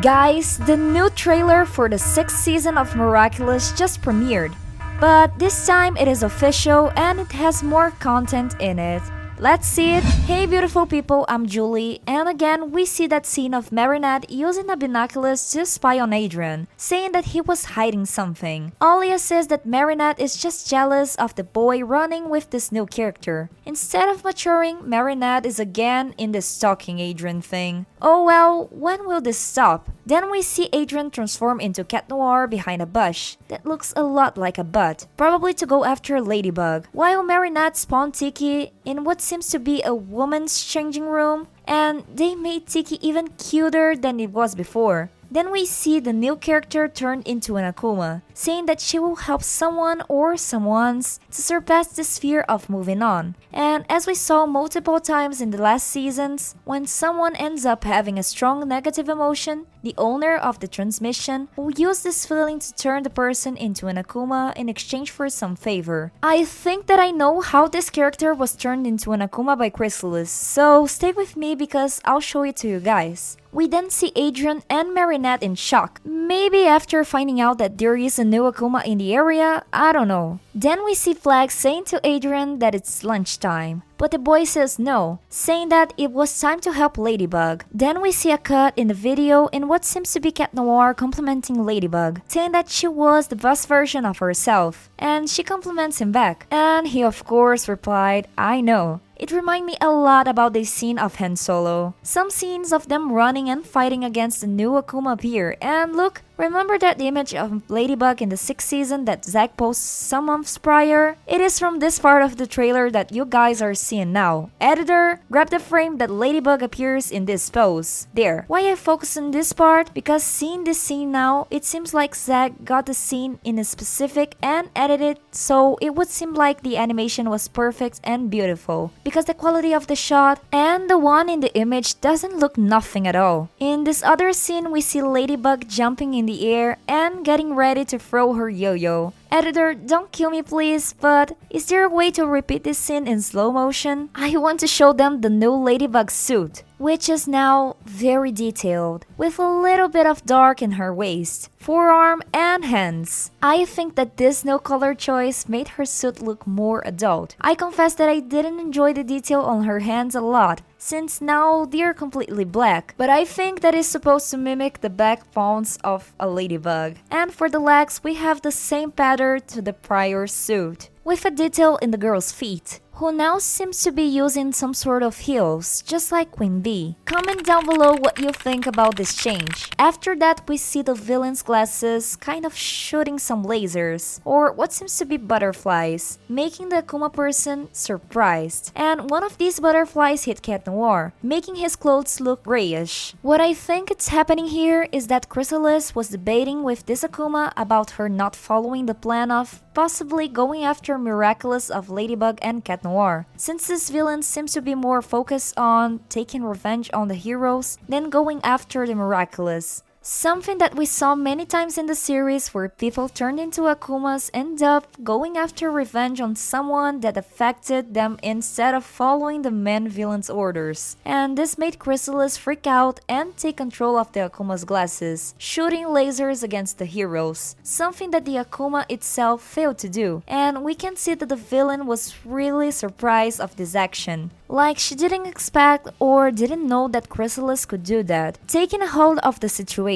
Guys, the new trailer for the 6th season of Miraculous just premiered. But this time it is official and it has more content in it. Let's see it! Hey beautiful people, I'm Julie, and again we see that scene of Marinette using the binoculars to spy on Adrian, saying that he was hiding something. Alia says that Marinette is just jealous of the boy running with this new character. Instead of maturing, Marinette is again in the stalking Adrian thing. Oh well, when will this stop? Then we see Adrian transform into Cat Noir behind a bush that looks a lot like a butt, probably to go after Ladybug, while Marinette spawned Tiki in what seems to be a woman's changing room, and they made Tiki even cuter than it was before. Then we see the new character turned into an Akuma, saying that she will help someone or someones to surpass this fear of moving on. And as we saw multiple times in the last seasons, when someone ends up having a strong negative emotion, the owner of the transmission will use this feeling to turn the person into an Akuma in exchange for some favor. I think that I know how this character was turned into an Akuma by Chrysalis, so stay with me because I'll show it to you guys. We then see Adrian and Marinette in shock. Maybe after finding out that there is a new Akuma in the area, I don't know. Then we see Flag saying to Adrian that it's lunchtime. But the boy says no, saying that it was time to help Ladybug. Then we see a cut in the video in what seems to be Cat Noir complimenting Ladybug, saying that she was the best version of herself. And she compliments him back. And he of course replied, I know. It reminded me a lot about the scene of Han Solo. Some scenes of them running and fighting against the new Akuma appear, and look, remember that image of Ladybug in the 6th season that Zack posted some months prior? It is from this part of the trailer that you guys are seeing now. Editor, grab the frame that Ladybug appears in this pose. There. Why I focus on this part? Because seeing this scene now, it seems like Zack got the scene in a specific and edited so it would seem like the animation was perfect and beautiful. Because the quality of the shot and the one in the image doesn't look nothing at all. In this other scene, we see Ladybug jumping in the air and getting ready to throw her yo-yo. Editor, don't kill me please, but is there a way to repeat this scene in slow motion? I want to show them the new Ladybug suit, which is now very detailed, with a little bit of dark in her waist, forearm, and hands. I think that this new color choice made her suit look more adult. I confess that I didn't enjoy the detail on her hands a lot, since now they're completely black, but I think that is supposed to mimic the back fonts of a ladybug. And for the legs, we have the same pattern to the prior suit, with a detail in the girl's feet, who now seems to be using some sort of heels, just like Queen Bee. Comment down below what you think about this change. After that, we see the villain's glasses kind of shooting some lasers, or what seems to be butterflies, making the Akuma person surprised. And one of these butterflies hit Cat Noir, making his clothes look grayish. What I think it's happening here is that Chrysalis was debating with this Akuma about her not following the plan of possibly going after Miraculous of Ladybug and Cat Noir, since this villain seems to be more focused on taking revenge on the heroes than going after the Miraculous. Something that we saw many times in the series where people turned into Akumas end up going after revenge on someone that affected them instead of following the main villain's orders. And this made Chrysalis freak out and take control of the Akuma's glasses, shooting lasers against the heroes, something that the Akuma itself failed to do. And we can see that the villain was really surprised of this action. Like she didn't expect or didn't know that Chrysalis could do that, taking a hold of the situation.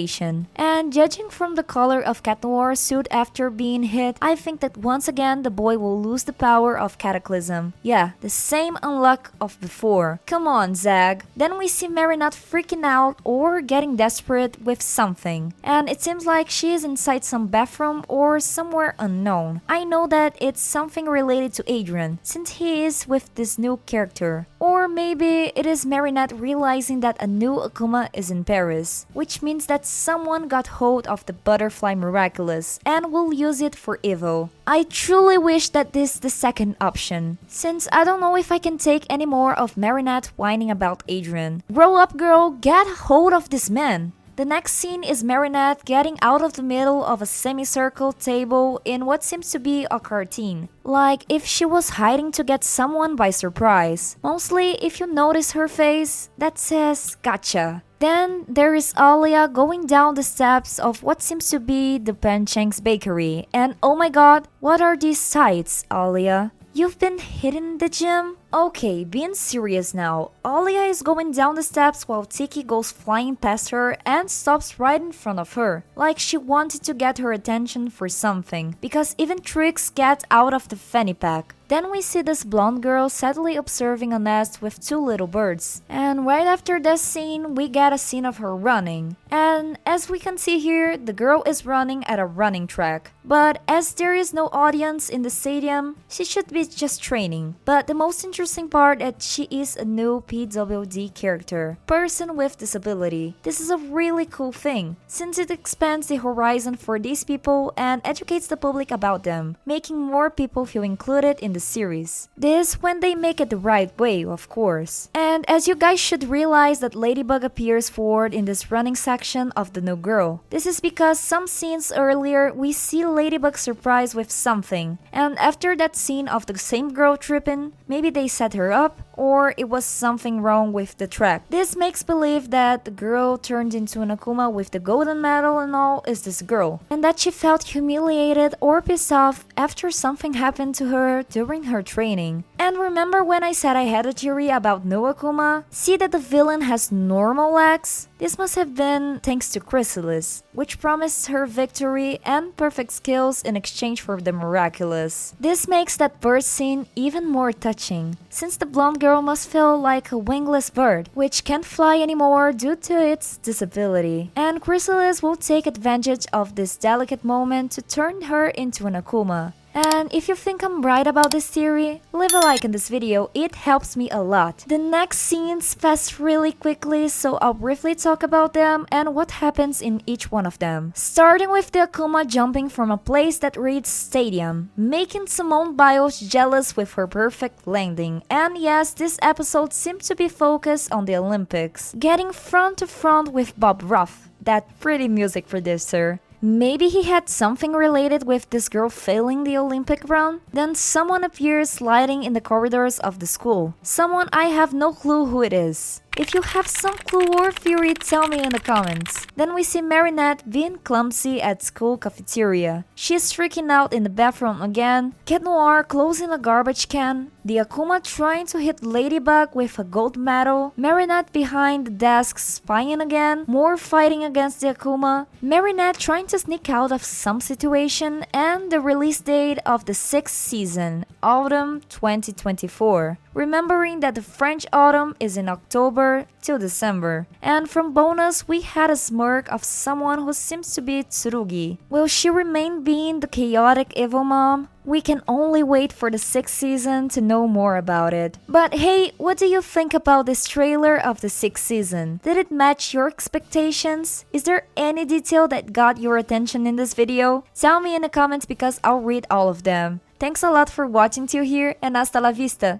And judging from the color of Cat Noir's suit after being hit, I think that once again the boy will lose the power of Cataclysm. Yeah, the same unluck of before. Come on, Zag. Then we see Marinette freaking out or getting desperate with something. And it seems like she is inside some bathroom or somewhere unknown. I know that it's something related to Adrian, since he is with this new character. Or maybe it is Marinette realizing that a new Akuma is in Paris, which means that someone got hold of the butterfly Miraculous and will use it for evil. I truly wish that this is the second option, since I don't know if I can take any more of Marinette whining about Adrian. Grow up girl, get hold of this man! The next scene is Marinette getting out of the middle of a semicircle table in what seems to be a cartoon, like if she was hiding to get someone by surprise. Mostly if you notice her face, that says gotcha. Then there is Alia going down the steps of what seems to be the Pencheng's bakery. And oh my god, what are these sights, Alia? You've been hidden in the gym? Okay, being serious now. Alia is going down the steps while Tiki goes flying past her and stops right in front of her, like she wanted to get her attention for something, because even tricks get out of the fanny pack. Then we see this blonde girl sadly observing a nest with two little birds. And right after this scene, we get a scene of her running. And as we can see here, the girl is running at a running track. But as there is no audience in the stadium, she should be just training. But the most interesting part that she is a new PWD character, person with disability. This is a really cool thing, since it expands the horizon for these people and educates the public about them, making more people feel included in the series. This when they make it the right way, of course. And as you guys should realize that Ladybug appears forward in this running section of the new girl. This is because some scenes earlier we see Ladybug surprised with something, and after that scene of the same girl tripping, maybe they set her up, or it was something wrong with the track. This makes believe that the girl turned into an Akuma with the golden medal and all is this girl, and that she felt humiliated or pissed off after something happened to her during her training. And remember when I said I had a theory about no Akuma? See that the villain has normal legs? This must have been thanks to Chrysalis, which promised her victory and perfect skills in exchange for the Miraculous. This makes that bird scene even more touching, since the blonde girl must feel like a wingless bird, which can't fly anymore due to its disability. And Chrysalis will take advantage of this delicate moment to turn her into an Akuma. And if you think I'm right about this theory, leave a like in this video, it helps me a lot. The next scenes pass really quickly, so I'll briefly talk about them and what happens in each one of them. Starting with the Akuma jumping from a place that reads stadium, making Simone Biles jealous with her perfect landing. And yes, this episode seems to be focused on the Olympics. Getting front to front with Bob Roth, that pretty music producer. Maybe he had something related with this girl failing the Olympic run? Then someone appears sliding in the corridors of the school. Someone I have no clue who it is. If you have some clue or theory, tell me in the comments. Then we see Marinette being clumsy at school cafeteria. She is freaking out in the bathroom again. Cat Noir closing a garbage can. The Akuma trying to hit Ladybug with a gold medal. Marinette behind the desk spying again. More fighting against the Akuma. Marinette trying to sneak out of some situation. And the release date of the 6th season, autumn 2024. Remembering that the French autumn is in October till December. And from bonus, we had a smirk of someone who seems to be Tsurugi. Will she remain being the chaotic evil mom? We can only wait for the 6th season to know more about it. But hey, what do you think about this trailer of the 6th season? Did it match your expectations? Is there any detail that got your attention in this video? Tell me in the comments because I'll read all of them. Thanks a lot for watching till here and hasta la vista!